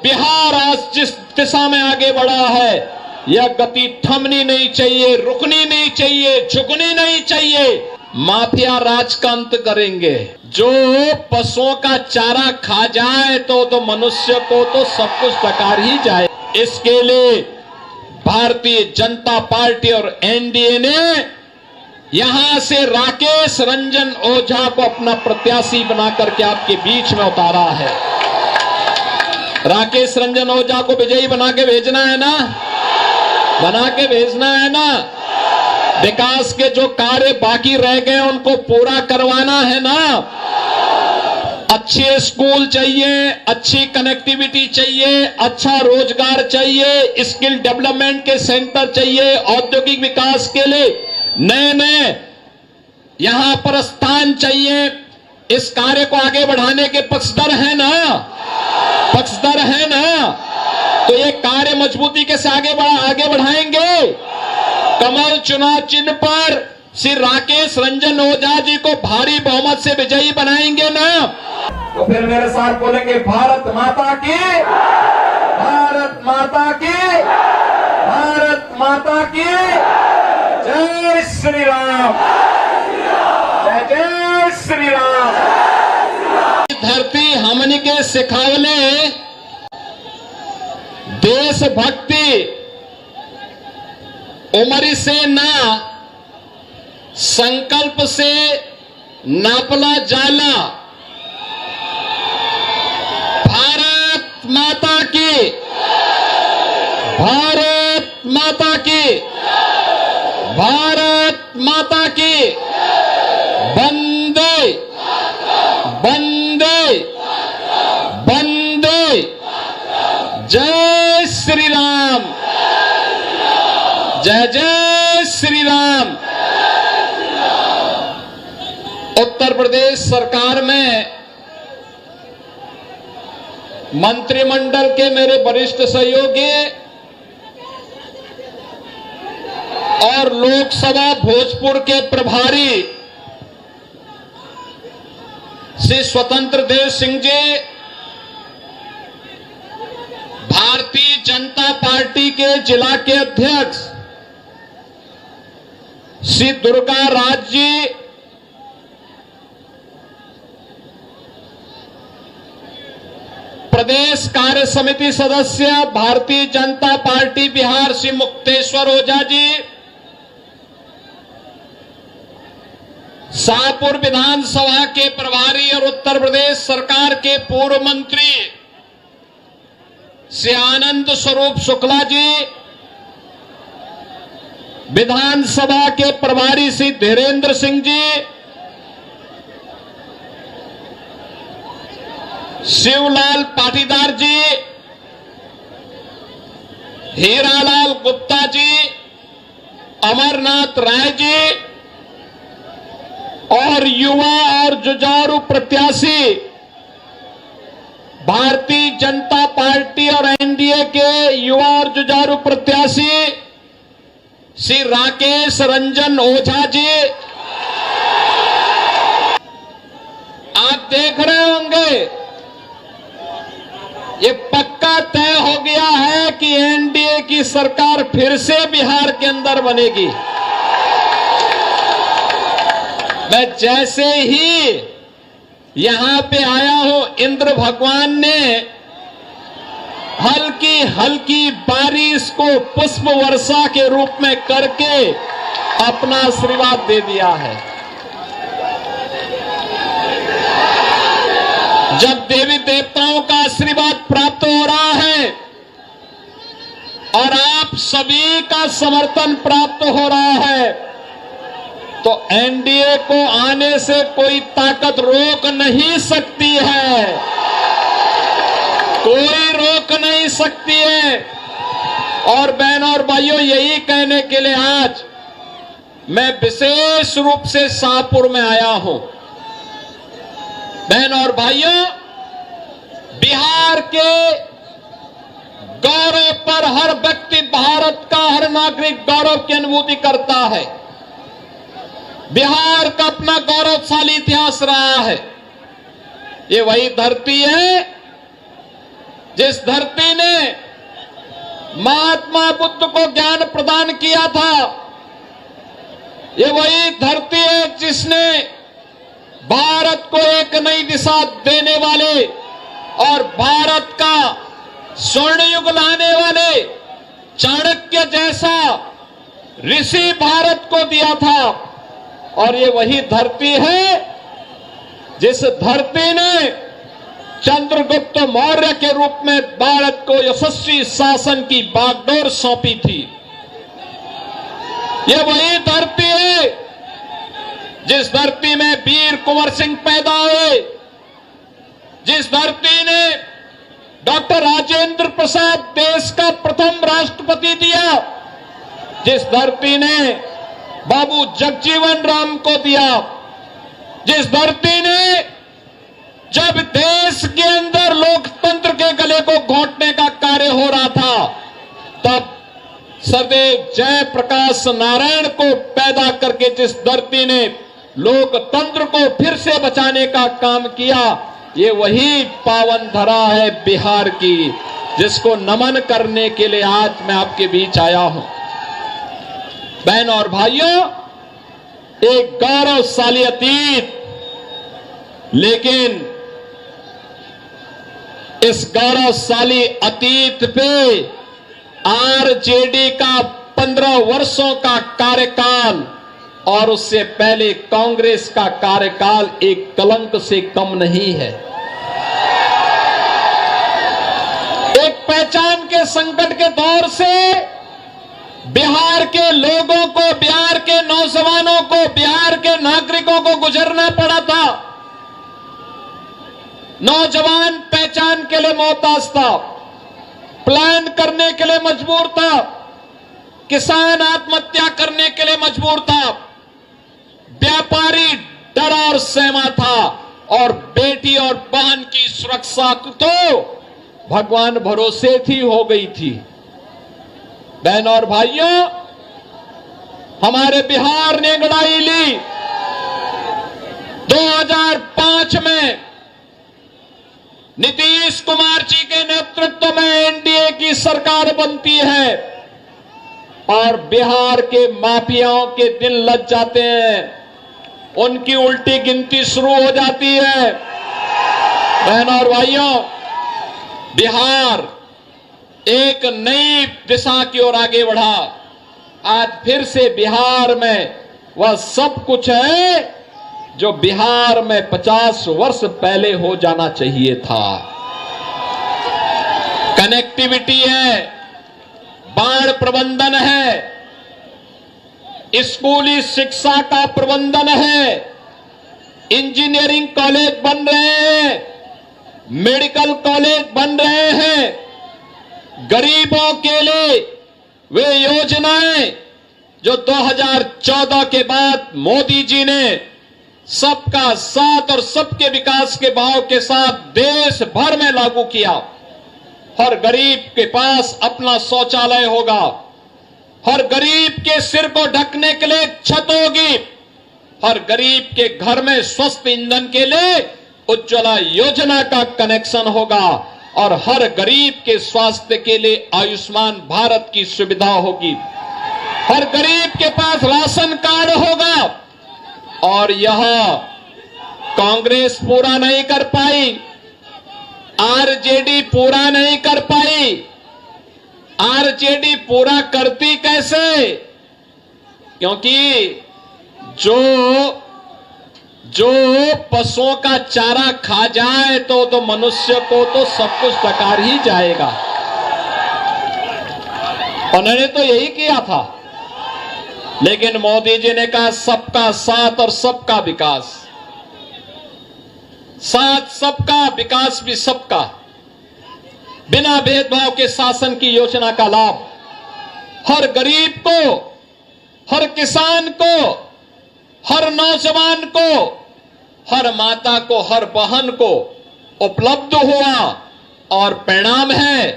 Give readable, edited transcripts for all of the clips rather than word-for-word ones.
बिहार आज जिस दिशा में आगे बढ़ा है, यह गति थमनी नहीं चाहिए, रुकनी नहीं चाहिए, झुकनी नहीं चाहिए। माफिया राज का अंत करेंगे। जो पशुओं का चारा खा जाए तो मनुष्य को तो सब कुछ डकार ही जाए। इसके लिए भारतीय जनता पार्टी और एनडीए ने यहां से राकेश रंजन ओझा को अपना प्रत्याशी बना करके आपके बीच में उतारा है। राकेश रंजन ओझा को विजयी बना के भेजना है ना, बना के भेजना है ना। विकास के जो कार्य बाकी रह गए उनको पूरा करवाना है ना। अच्छे स्कूल चाहिए, अच्छी कनेक्टिविटी चाहिए, अच्छा रोजगार चाहिए, स्किल डेवलपमेंट के सेंटर चाहिए, औद्योगिक विकास के लिए नए नए यहां पर स्थान चाहिए। इस कार्य को आगे बढ़ाने के पक्षधर है ना, पक्षधर है ना। तो ये कार्य मजबूती के से आगे बढ़ाएंगे। कमल चुनाव चिन्ह पर श्री राकेश रंजन ओझा जी को भारी बहुमत से विजयी बनाएंगे ना। तो फिर मेरे साथ बोलेंगे भारत माता की, भारत माता की, भारत माता की जय श्री राम, जय जय श्री राम। धरती हमनी के सिखावले देशभक्ति उमरी से ना, संकल्प से नापला जाला। भारत माता की, भारत माता की, भारत माता की, वंदे वंदे वंदे, जय श्री राम, जय जय श्री राम। उत्तर प्रदेश सरकार में मंत्रिमंडल के मेरे वरिष्ठ सहयोगी और लोकसभा भोजपुर के प्रभारी श्री स्वतंत्र देव सिंह जी, भारतीय जनता पार्टी के जिला के अध्यक्ष श्री दुर्गा राज जी, प्रदेश कार्य समिति सदस्य भारतीय जनता पार्टी बिहार श्री मुक्तेश्वर ओझा जी, शाहपुर विधानसभा के प्रभारी और उत्तर प्रदेश सरकार के पूर्व मंत्री श्री आनंद स्वरूप शुक्ला जी, विधानसभा के प्रभारी श्री धीरेन्द्र सिंह जी, शिवलाल पाटीदार जी, हीरालाल गुप्ता जी, अमरनाथ राय जी और युवा और जुझारू प्रत्याशी भारतीय जनता पार्टी और एनडीए के युवा और जुझारू प्रत्याशी श्री राकेश रंजन ओझा जी, आप देख रहे होंगे ये पक्का तय हो गया है कि एनडीए की सरकार फिर से बिहार के अंदर बनेगी। मैं जैसे ही यहां पे आया हूं, इंद्र भगवान ने हल्की हल्की बारिश को पुष्प वर्षा के रूप में करके अपना आशीर्वाद दे दिया है। जब देवी देवताओं का आशीर्वाद प्राप्त हो रहा है और आप सभी का समर्थन प्राप्त हो रहा है, तो एनडीए को आने से कोई ताकत रोक नहीं सकती है, कोई रोक नहीं सकती है। और बहनों और भाइयों, यही कहने के लिए आज मैं विशेष रूप से शाहपुर में आया हूं। बहनों और भाइयों, बिहार के गौरव पर हर व्यक्ति, भारत का हर नागरिक गौरव की अनुभूति करता है। बिहार का अपना गौरवशाली इतिहास रहा है। ये वही धरती है जिस धरती ने महात्मा बुद्ध को ज्ञान प्रदान किया था, ये वही धरती है जिसने भारत को एक नई दिशा देने वाले और भारत का स्वर्ण युग लाने वाले चाणक्य जैसा ऋषि भारत को दिया था। और ये वही धरती है जिस धरती ने चंद्रगुप्त मौर्य के रूप में भारत को यशस्वी शासन की बागडोर सौंपी थी। ये वही धरती है जिस धरती में वीर कुंवर सिंह पैदा हुए, जिस धरती ने डॉक्टर राजेंद्र प्रसाद देश का प्रथम राष्ट्रपति दिया, जिस धरती ने बाबू जगजीवन राम को दिया, जिस धरती ने जब देश के अंदर लोकतंत्र के गले को घोंटने का कार्य हो रहा था, तब सदैव जयप्रकाश नारायण को पैदा करके जिस धरती ने लोकतंत्र को फिर से बचाने का काम किया, ये वही पावन धरा है बिहार की, जिसको नमन करने के लिए आज मैं आपके बीच आया हूं। बहन और भाइयों, एक गौरवशाली अतीत, लेकिन इस गौरवशाली अतीत पे आरजेडी का 15 वर्षों का कार्यकाल और उससे पहले कांग्रेस का कार्यकाल एक कलंक से कम नहीं है। एक पहचान के संकट के दौर से बिहार के लोगों को, बिहार के नौजवानों को, बिहार के नागरिकों को गुजरना पड़ा था। नौजवान पहचान के लिए मोहताज था, प्लान करने के लिए मजबूर था, किसान आत्महत्या करने के लिए मजबूर था, व्यापारी डरा और सहमा था, और बेटी और बहन की सुरक्षा तो भगवान भरोसे थी हो गई थी। बहन और भाइयों, हमारे बिहार ने अंगड़ाई ली। 2005 में नीतीश कुमार जी के नेतृत्व में एनडीए की सरकार बनती है और बिहार के माफियाओं के दिन लग जाते हैं, उनकी उल्टी गिनती शुरू हो जाती है। बहन और भाइयों, बिहार एक नई दिशा की ओर आगे बढ़ा। आज फिर से बिहार में वह सब कुछ है जो बिहार में 50 वर्ष पहले हो जाना चाहिए था। कनेक्टिविटी है, बाढ़ प्रबंधन है, स्कूली शिक्षा का प्रबंधन है, इंजीनियरिंग कॉलेज बन रहे हैं, मेडिकल कॉलेज बन रहे हैं, गरीबों के लिए वे योजनाएं जो 2014 के बाद मोदी जी ने सबका साथ और सबके विकास के भाव के साथ देश भर में लागू किया। हर गरीब के पास अपना शौचालय होगा, हर गरीब के सिर को ढकने के लिए छत होगी, हर गरीब के घर में स्वस्थ ईंधन के लिए उज्ज्वला योजना का कनेक्शन होगा, और हर गरीब के स्वास्थ्य के लिए आयुष्मान भारत की सुविधा होगी, हर गरीब के पास राशन कार्ड होगा। और यह कांग्रेस पूरा नहीं कर पाई, आरजेडी पूरा नहीं कर पाई। आरजेडी पूरा करती कैसे? क्योंकि जो पशुओं का चारा खा जाए तो मनुष्य को तो सब कुछ टकार ही जाएगा। उन्होंने तो यही किया था, लेकिन मोदी जी ने कहा सबका साथ और सबका विकास। साथ सबका, विकास भी सबका, बिना भेदभाव के शासन की योजना का लाभ हर गरीब को, हर किसान को, हर नौजवान को, हर माता को, हर बहन को उपलब्ध हुआ। और परिणाम है,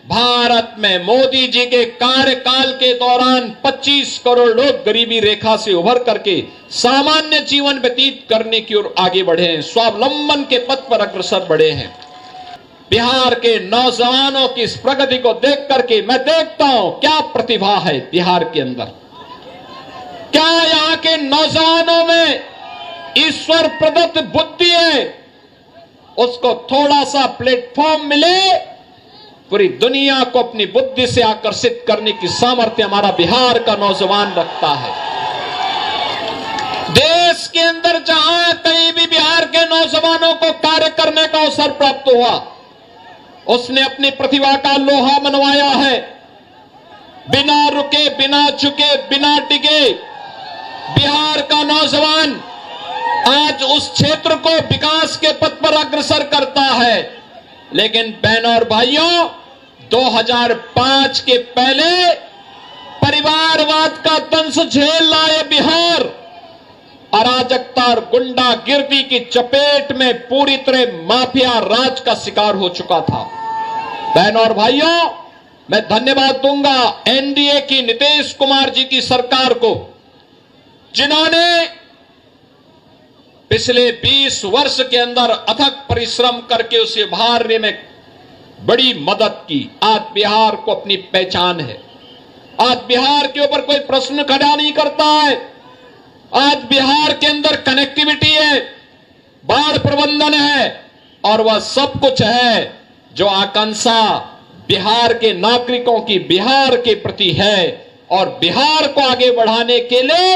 भारत में मोदी जी के कार्यकाल के दौरान 25 करोड़ लोग गरीबी रेखा से उभर करके सामान्य जीवन व्यतीत करने की ओर आगे बढ़े हैं, स्वावलंबन के पथ पर अग्रसर बढ़े हैं। बिहार के नौजवानों की इस प्रगति को देख करके मैं देखता हूं क्या प्रतिभा है बिहार के अंदर, क्या यहां के नौजवानों में ईश्वर प्रदत्त बुद्धि है। उसको थोड़ा सा प्लेटफॉर्म मिले, पूरी दुनिया को अपनी बुद्धि से आकर्षित करने की सामर्थ्य हमारा बिहार का नौजवान रखता है। देश के अंदर जहां कहीं भी बिहार के नौजवानों को कार्य करने का अवसर प्राप्त हुआ, उसने अपनी प्रतिभा का लोहा मनवाया है। बिना रुके, बिना झुके, बिना टिके बिहार का नौजवान आज उस क्षेत्र को विकास के पथ पर अग्रसर करता है। लेकिन बहनों और भाइयों, 2005 के पहले परिवारवाद का दंश झेल लाए बिहार अराजकता और गुंडागिर्दी की चपेट में पूरी तरह माफिया राज का शिकार हो चुका था। बहनों और भाइयों, मैं धन्यवाद दूंगा एनडीए की नीतीश कुमार जी की सरकार को, जिन्होंने पिछले 20 वर्ष के अंदर अथक परिश्रम करके उसे उभारने में बड़ी मदद की। आज बिहार को अपनी पहचान है। आज बिहार के ऊपर कोई प्रश्न खड़ा नहीं करता है। आज बिहार के अंदर कनेक्टिविटी है, बाढ़ प्रबंधन है और वह सब कुछ है जो आकांक्षा बिहार के नागरिकों की बिहार के प्रति है। और बिहार को आगे बढ़ाने के लिए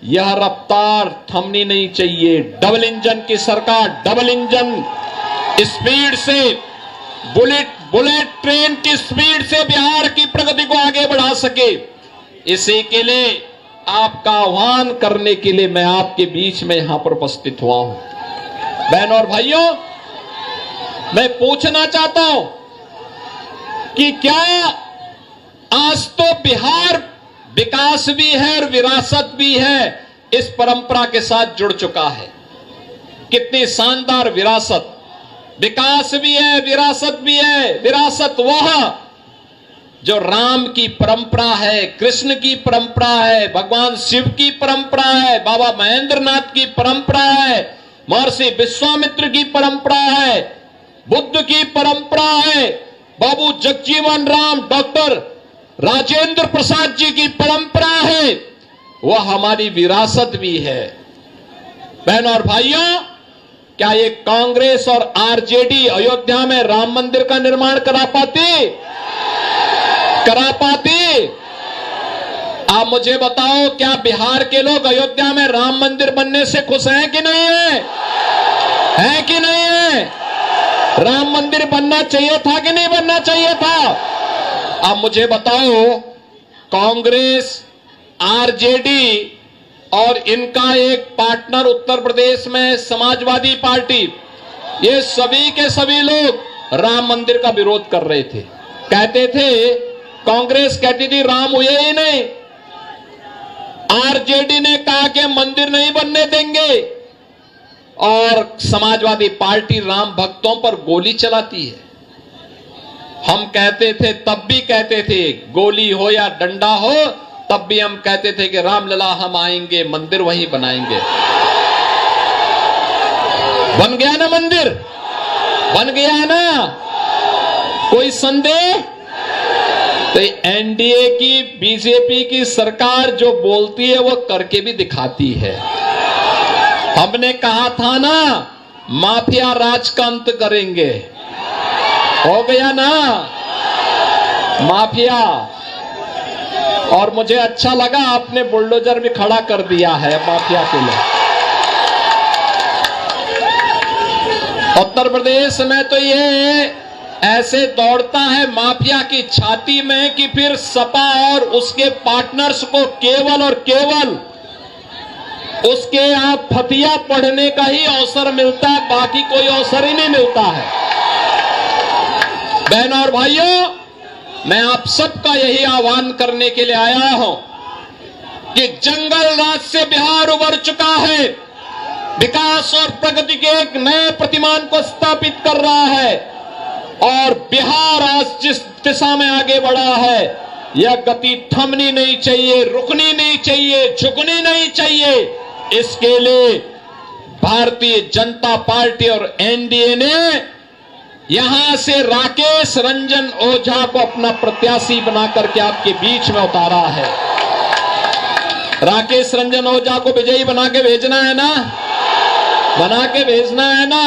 यह रफ्तार थमनी नहीं चाहिए। डबल इंजन की सरकार डबल इंजन स्पीड से, बुलेट ट्रेन की स्पीड से बिहार की प्रगति को आगे बढ़ा सके, इसी के लिए आपका आह्वान करने के लिए मैं आपके बीच में यहां पर उपस्थित हुआ हूं। बहनों और भाइयों, मैं पूछना चाहता हूं कि क्या आज तो बिहार विकास भी है और विरासत भी है, इस परंपरा के साथ जुड़ चुका है। कितनी शानदार विरासत, विकास भी है, विरासत भी है। विरासत वह जो राम की परंपरा है, कृष्ण की परंपरा है, भगवान शिव की परंपरा है, बाबा महेंद्रनाथ की परंपरा है, महर्षि विश्वामित्र की परंपरा है, बुद्ध की परंपरा है, बाबू जगजीवन राम, डॉक्टर राजेंद्र प्रसाद जी की परंपरा है। वह हमारी विरासत भी है। बहनों और भाइयों, क्या ये कांग्रेस और आरजेडी अयोध्या में राम मंदिर का निर्माण करा पाती? आप मुझे बताओ, क्या बिहार के लोग अयोध्या में राम मंदिर बनने से खुश हैं कि नहीं है? है कि नहीं है? राम मंदिर बनना चाहिए था कि नहीं बनना चाहिए था? आप मुझे बताओ, कांग्रेस, आरजेडी और इनका एक पार्टनर उत्तर प्रदेश में समाजवादी पार्टी, ये सभी के सभी लोग राम मंदिर का विरोध कर रहे थे। कहते थे, कांग्रेस कहती थी राम हुए ही नहीं, आरजेडी ने कहा कि मंदिर नहीं बनने देंगे, और समाजवादी पार्टी राम भक्तों पर गोली चलाती है। हम कहते थे, तब भी कहते थे, गोली हो या डंडा हो, तब भी हम कहते थे कि रामलला हम आएंगे, मंदिर वहीं बनाएंगे। बन गया ना मंदिर? बन गया ना? कोई संदेह? तो एनडीए की, बीजेपी की सरकार जो बोलती है वो करके भी दिखाती है। हमने कहा था ना, माफिया राज का अंत करेंगे, हो गया ना माफिया। और मुझे अच्छा लगा आपने बुलडोजर भी खड़ा कर दिया है माफिया के लिए। उत्तर प्रदेश में तो ये ऐसे दौड़ता है माफिया की छाती में कि फिर सपा और उसके पार्टनर्स को केवल और केवल उसके यहां फतिया पढ़ने का ही अवसर मिलता है, बाकी कोई अवसर ही नहीं मिलता है। बहनों और भाइयों, मैं आप सबका यही आह्वान करने के लिए आया हूं कि जंगल राज से बिहार उबर चुका है, विकास और प्रगति के एक नए प्रतिमान को स्थापित कर रहा है, और बिहार आज जिस दिशा में आगे बढ़ा है, यह गति थमनी नहीं चाहिए, रुकनी नहीं चाहिए, झुकनी नहीं चाहिए। इसके लिए भारतीय जनता पार्टी और एनडीए ने यहां से राकेश रंजन ओझा को अपना प्रत्याशी बना करके आपके बीच में उतारा है। राकेश रंजन ओझा को विजयी बना के भेजना है ना, बना के भेजना है ना।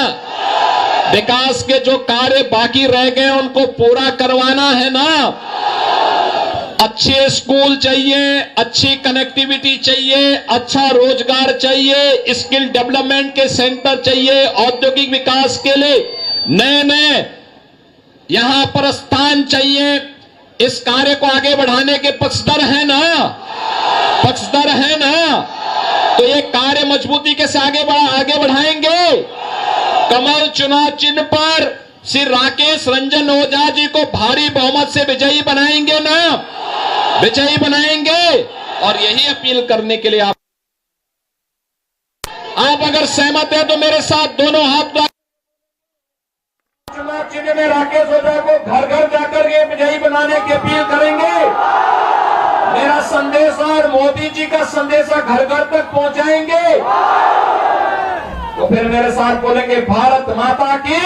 विकास के जो कार्य बाकी रह गए उनको पूरा करवाना है ना। अच्छे स्कूल चाहिए, अच्छी कनेक्टिविटी चाहिए, अच्छा रोजगार चाहिए, स्किल डेवलपमेंट के सेंटर चाहिए, औद्योगिक विकास के लिए नए नए यहां पर स्थान चाहिए। इस कार्य को आगे बढ़ाने के पक्षधर है ना, पक्षधर है ना। तो ये कार्य मजबूती के से आगे बढ़ाएंगे। कमल चुनाव चिन्ह पर श्री राकेश रंजन ओझा जी को भारी बहुमत से विजयी बनाएंगे ना, विजयी बनाएंगे। और यही अपील करने के लिए आप अगर सहमत है तो मेरे साथ दोनों हाथ चुनाव चिन्ह में राकेश ओझा को घर घर जाकर के विजयी बनाने की अपील करेंगे। मेरा संदेश और मोदी जी का संदेश घर घर तक पहुंचाएंगे। तो फिर मेरे साथ बोलेंगे भारत माता की,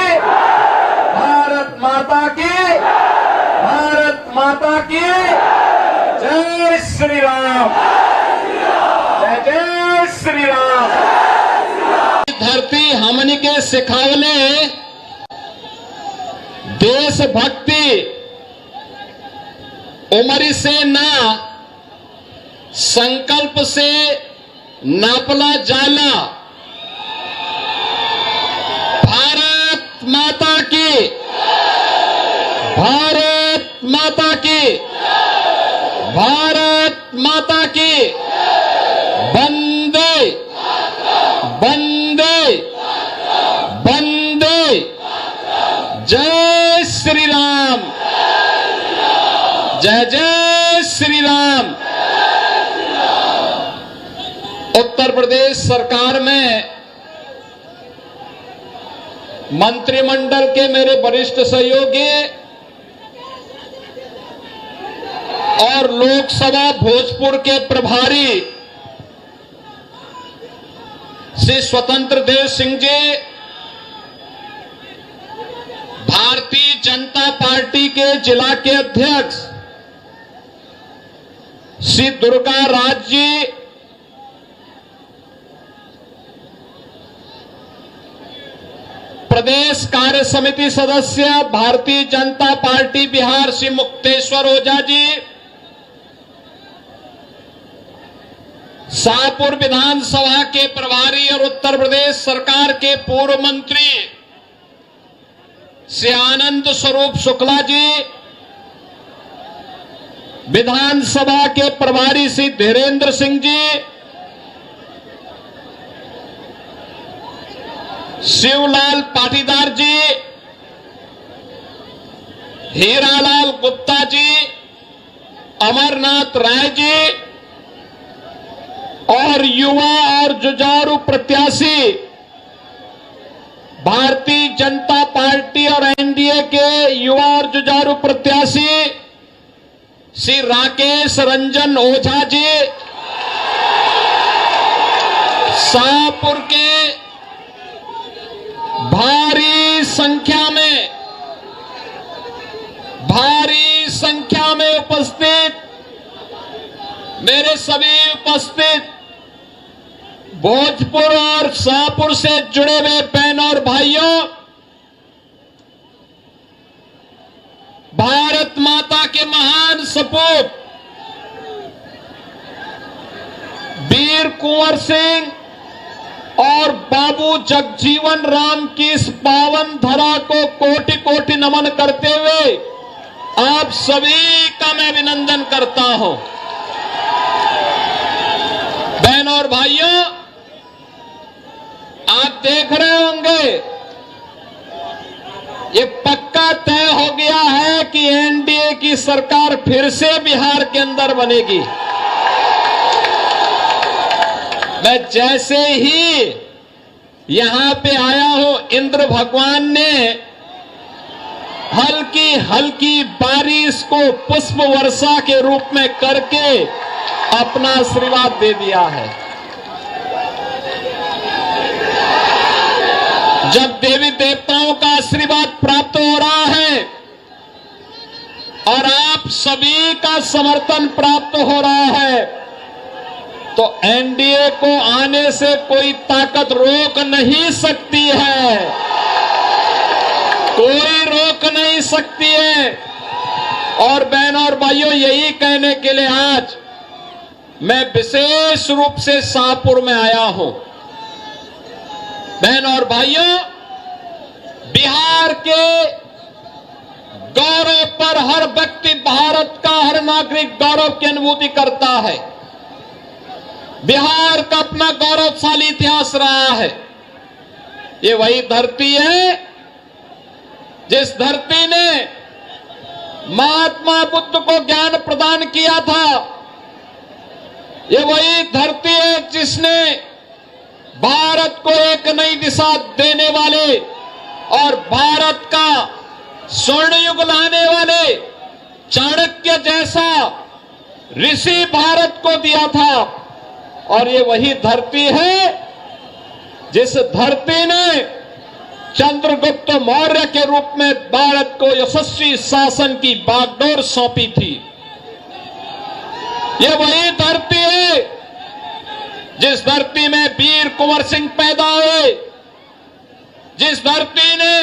भारत माता की, भारत माता की जय श्री राम, जय जय श्री राम। धरती हमनी के सिखावले देशभक्ति उम्र से ना संकल्प से नापला जाला। भारत माता की, भारत माता की, भारत माता की, वंदे वंदे वंदे, जय श्री राम, जय जय श्री राम। उत्तर प्रदेश सरकार में मंत्रिमंडल के मेरे वरिष्ठ सहयोगी और लोकसभा भोजपुर के प्रभारी श्री स्वतंत्र देव सिंह जी, भारतीय जनता पार्टी के जिला के अध्यक्ष श्री दुर्गा राज जी, प्रदेश कार्य समिति सदस्य भारतीय जनता पार्टी बिहार श्री मुक्तेश्वर ओझा जी, शाहपुर विधानसभा के प्रभारी और उत्तर प्रदेश सरकार के पूर्व मंत्री श्री आनंद स्वरूप शुक्ला जी, विधानसभा के प्रभारी श्री धीरेन्द्र सिंह जी, शिवलाल पाटीदार जी, हीरालाल गुप्ता जी, अमरनाथ राय जी और युवा और जुझारू प्रत्याशी भारतीय जनता पार्टी और एनडीए के युवा और जुझारू प्रत्याशी श्री राकेश रंजन ओझा जी, शाहपुर के भारी संख्या में उपस्थित मेरे सभी उपस्थित भोजपुर और शाहपुर से जुड़े हुए बहन और भाइयों, भारत माता के महान सपूत वीर कुंवर सिंह और बाबू जगजीवन राम की इस पावन धरा को कोटि कोटि नमन करते हुए आप सभी का मैं अभिनंदन करता हूं। बहनों और भाइयों, आप देख रहे होंगे ये पक्का तय हो गया है कि एनडीए की सरकार फिर से बिहार के अंदर बनेगी। मैं जैसे ही यहां पे आया हूं, इंद्र भगवान ने हल्की हल्की बारिश को पुष्प वर्षा के रूप में करके अपना आशीर्वाद दे दिया है। जब देवी देवताओं का आशीर्वाद प्राप्त हो रहा है और आप सभी का समर्थन प्राप्त हो रहा है, तो एनडीए को आने से कोई ताकत रोक नहीं सकती है, कोई रोक नहीं सकती है। और बहनों और भाइयों, यही कहने के लिए आज मैं विशेष रूप से शाहपुर में आया हूं। बहनों और भाइयों, बिहार के गौरव पर हर व्यक्ति, भारत का हर नागरिक गौरव की अनुभूति करता है। बिहार का अपना गौरवशाली इतिहास रहा है। ये वही धरती है जिस धरती ने महात्मा बुद्ध को ज्ञान प्रदान किया था। ये वही धरती है जिसने भारत को एक नई दिशा देने वाले और भारत का स्वर्ण युग लाने वाले चाणक्य जैसा ऋषि भारत को दिया था। और ये वही धरती है जिस धरती ने चंद्रगुप्त मौर्य के रूप में भारत को यशस्वी शासन की बागडोर सौंपी थी। ये वही धरती है जिस धरती में वीर कुंवर सिंह पैदा हुए, जिस धरती ने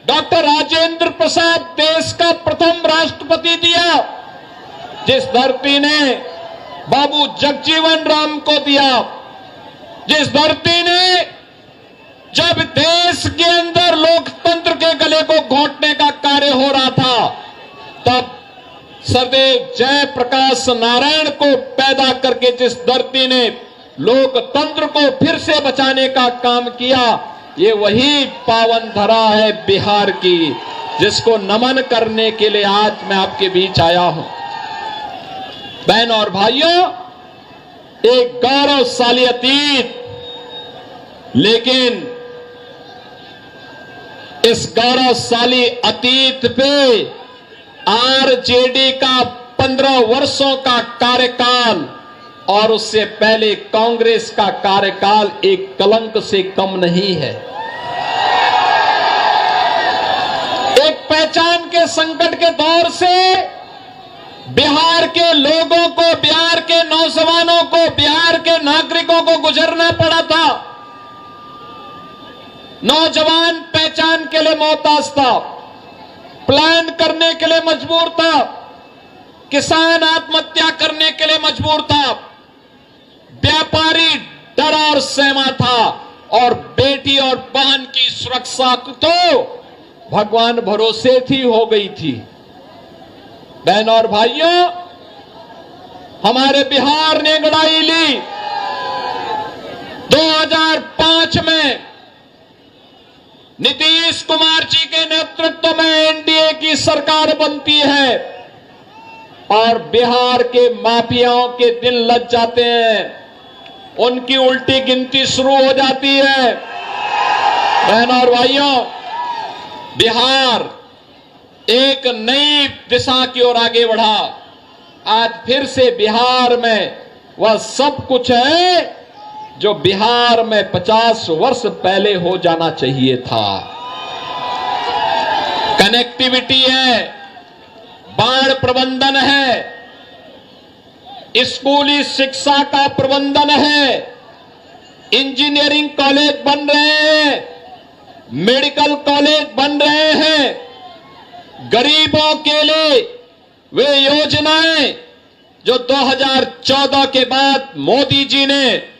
डॉक्टर राजेंद्र प्रसाद देश का प्रथम राष्ट्रपति दिया, जिस धरती ने बाबू जगजीवन राम को दिया, जिस धरती ने जब देश के अंदर लोकतंत्र के गले को घोंटने का कार्य हो रहा था, तब सरदेव जयप्रकाश नारायण को पैदा करके जिस धरती ने लोकतंत्र को फिर से बचाने का काम किया, ये वही पावन धरा है बिहार की, जिसको नमन करने के लिए आज मैं आपके बीच आया हूं। बहनों और भाइयों, एक गौरवशाली अतीत, लेकिन इस गौरवशाली अतीत पे आरजेडी का 15 वर्षों का कार्यकाल और उससे पहले कांग्रेस का कार्यकाल एक कलंक से कम नहीं है। एक पहचान के संकट के दौर से बिहार के लोगों को, बिहार के नौजवानों को, बिहार के नागरिकों को गुजरना पड़ा था। नौजवान पहचान के लिए मोहताज था, प्लान करने के लिए मजबूर था, किसान आत्महत्या करने के लिए मजबूर था, व्यापारी डरा और सहमा था, और बेटी और बहन की सुरक्षा तो भगवान भरोसे थी हो गई थी। बहनों और भाइयों, हमारे बिहार ने लड़ाई ली। 2005 में नीतीश कुमार जी के नेतृत्व में एनडीए की सरकार बनती है और बिहार के माफियाओं के दिन लग जाते हैं, उनकी उल्टी गिनती शुरू हो जाती है। बहनों और भाइयों, बिहार एक नई दिशा की ओर आगे बढ़ा। आज फिर से बिहार में वह सब कुछ है जो बिहार में 50 वर्ष पहले हो जाना चाहिए था। कनेक्टिविटी है, बाढ़ प्रबंधन है, स्कूली शिक्षा का प्रबंधन है, इंजीनियरिंग कॉलेज बन रहे हैं, मेडिकल कॉलेज बन रहे हैं, गरीबों के लिए वे योजनाएं जो 2014 के बाद मोदी जी ने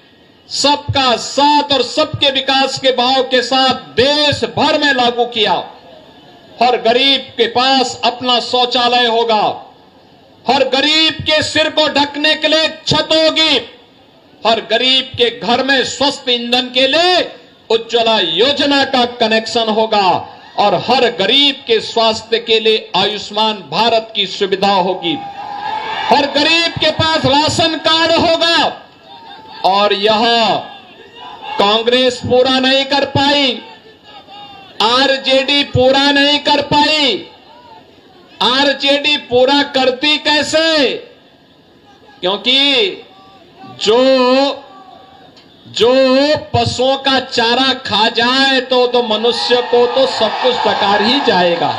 सबका साथ और सबके विकास के भाव के साथ देश भर में लागू किया। हर गरीब के पास अपना शौचालय होगा, हर गरीब के सिर को ढकने के लिए छत होगी, हर गरीब के घर में स्वस्थ ईंधन के लिए उज्ज्वला योजना का कनेक्शन होगा, और हर गरीब के स्वास्थ्य के लिए आयुष्मान भारत की सुविधा होगी, हर गरीब के पास राशन कार्ड होगा। और यह कांग्रेस पूरा नहीं कर पाई, आरजेडी पूरा नहीं कर पाई। आरजेडी पूरा करती कैसे? क्योंकि जो जो पशुओं का चारा खा जाए तो मनुष्य को तो सब कुछ डकार ही जाएगा।